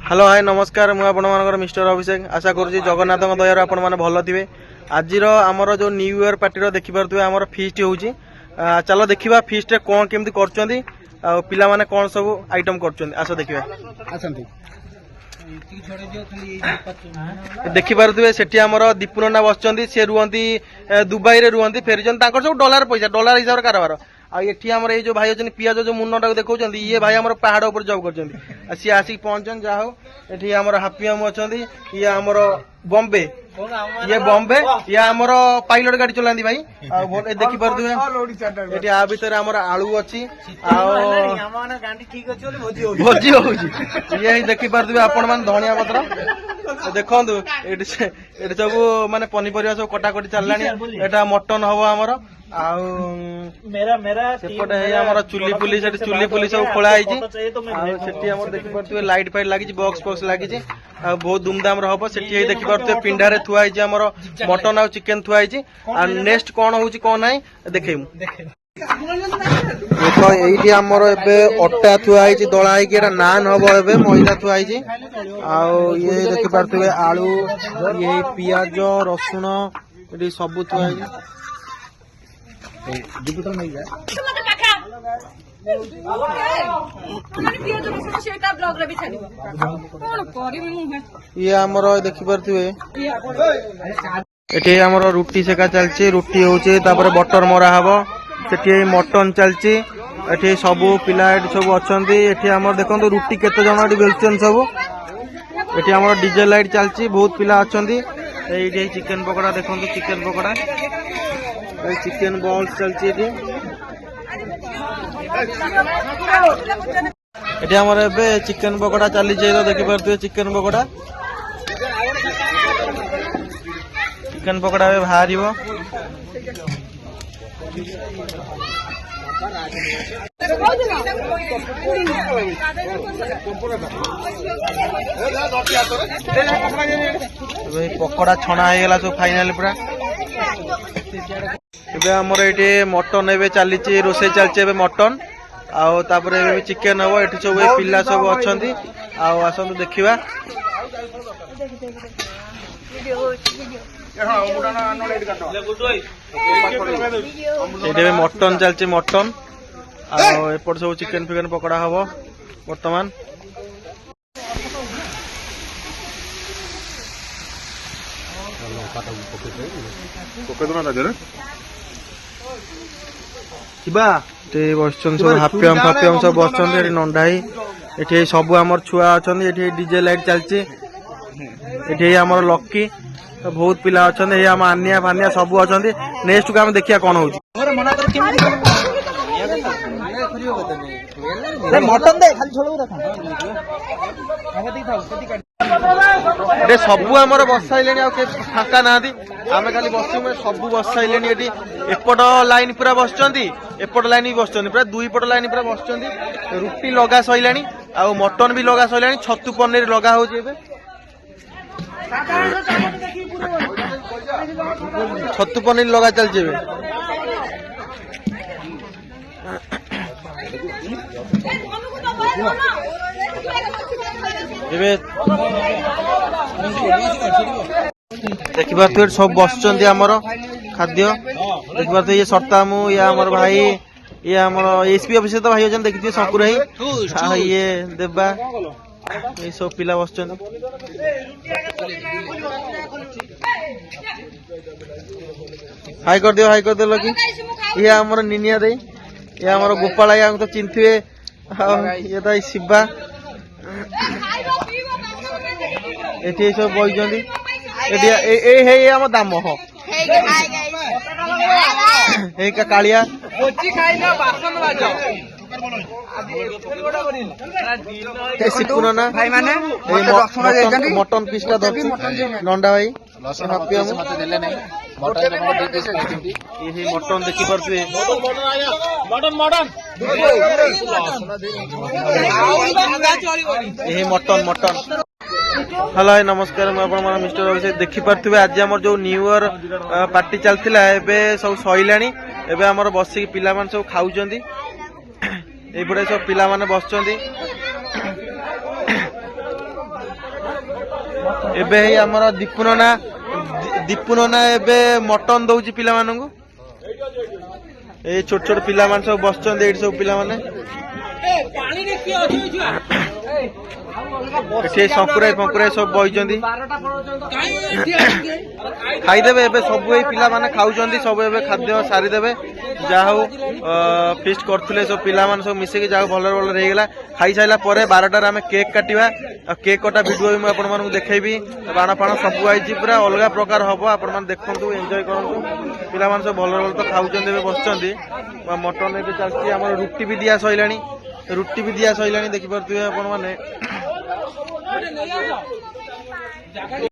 hello hi नमस्कार मुझे mister अभिषेक आशा करुँच जगन्नाथ दयार आपण मैंने भल थे आज आमर जो न्यू इयर पार्टी देखिपे आमर फीस्ट हो चलो देखा फीस्ट कौन केमती कर पिला माने कौन सब आइटम कर आस देखा देखिपे से आमर दीपुनना बस सी रुहति दुबई रे रुहति फेरी सब डॉलर पैसा डॉलर हिसाब से कारबार आठी आम ये जो भाई अच्छे पियाज जो मुन्ना देखा ये भाई आम पहाड़ उपर जब कर सी आसिक पहुंचन जहा ये आम हापी मामू अच्छा ये आमर बॉम्बे ये बॉम्बे ये आमर पायलट गाड़ी चलाती भाई देखी पारे ये भितर आमर आलू अच्छी भोजी हो ये देखी पारे आपण मैंने धनिया पत्र देखु ये सब माने पनीपरिया सब कटाकटी चललानी एटा मटन हम आमर आमर चुली पुली चुली पुली सब खोला देखिपे लाइट फाइट लगी बॉक्स बॉक्स लगी बहुत धूमधाम हम से देखिपे पिंडारे थुआई आमर मटन आ चिकेन थुआई नेक्स्ट कौन हो कौन ना देखेमु देखो ये आमर एबे अटा थुआई दला नान हम ए मैदा थुआई ये देखिपे आलू ये पियाज रसुण ये सब थुआई ये आमर देखिपे ये आमर रुटी सेका चलची रुटी होचे तापर बटर मरा हबो सेठी मटन चलची एठी सबु पिला सब अछंती एठी आमर देखंतु रुटी केते जण एठी बेलचन सब एठी आमर डीजे लाइट चलची बहुत पिला अछंती एठी चिकन पकोड़ा देखंतु चिकन पकोड़ा चिकन बॉल्स चलची एठी आमर एबे चिकन पकोड़ा चली जे देखि परतु चिकन पकोड़ा ए बाहरिबो पकोड़ा छणा हो गला सब फाइनल पूरा आमर ये मटन ए चली रोसे चलचे मटन आउे चिकेन हम ये सब पिला सब अच्छा आसतु देखा मटन चलचे मटन एपट सब चिकेन फिकेन पकोड़ा हम बर्तमान बसन सब हापियम फापियम सब बसन नंडाई ये सब आमर छुआ अच्छा ये डीजे लाइट चलची ये आमर लकी बहुत पिला अच्छा आम आनिया फानिया सब अच्छा नेक्स्ट को आम देखिया कौन हो सब आमर बसाइले फाका ना आम खाली बस सब बसाइले एपट लाइन पूरा बस एपट लाइन भी बस पूरा दुई पट लाइन पूरा बस रुटी लगा सैला आ मटन भी लगा सैला छतु पनीर लगा हो छतु पनीर लगा चलचे देखिए सब बस आमर खाद्य देखिए ये सरतामु ये आमर भाई ये आमर एसपी ऑफिस तो भाई अच्छा देखिए शंकुर भाई ये देवा ये सब पिला बस हाई कर दियो लगी ये आमर निनिया दे ये आमर गोपाल भाई तो चिंथे ये तो शिवा ये सब बही आम दाम कालिया मटन पीसटा धर नंडा भाई मटन देखी पारे मटन मटन हेलो हाय नमस्कार मुझे मिस्टर अभिषेक देखी पारे आज आम जो न्यू इयर पार्टी चलता सब सैला एवं आम बसिक पिला सब खाऊ ये सब पिला बस एबे हे हमर दीपू नना एबे मटन दउची पिला मानंगु ए छोट छोट पिला मान सब बसचंद एठी सब पिला माने एठी संकुराई फंकुराई सब बइचंदी खाइदेबे एबे सब ए पिला माने खाउचंदी सब एबे खाद्य सारी देबे जा हो फिस्ट करथुले सब पिला मान सब मिसे के जा भलर भलर हे गेला खाई साइला परे 12टा रे हमें केक काटिबा केक कटा वीडियो भी मैं आपण मानू देखैबी बाण फाण सब आइची पूरा अलग प्रकार हबो आपण मान देखंतु एन्जॉय करंतु पिला मान सब भलर भलर तो खाउचंदी एबे बसचंदी मटन एबे चलची हमर रुटी भी दिया सइलानी देखि परथुए आपण माने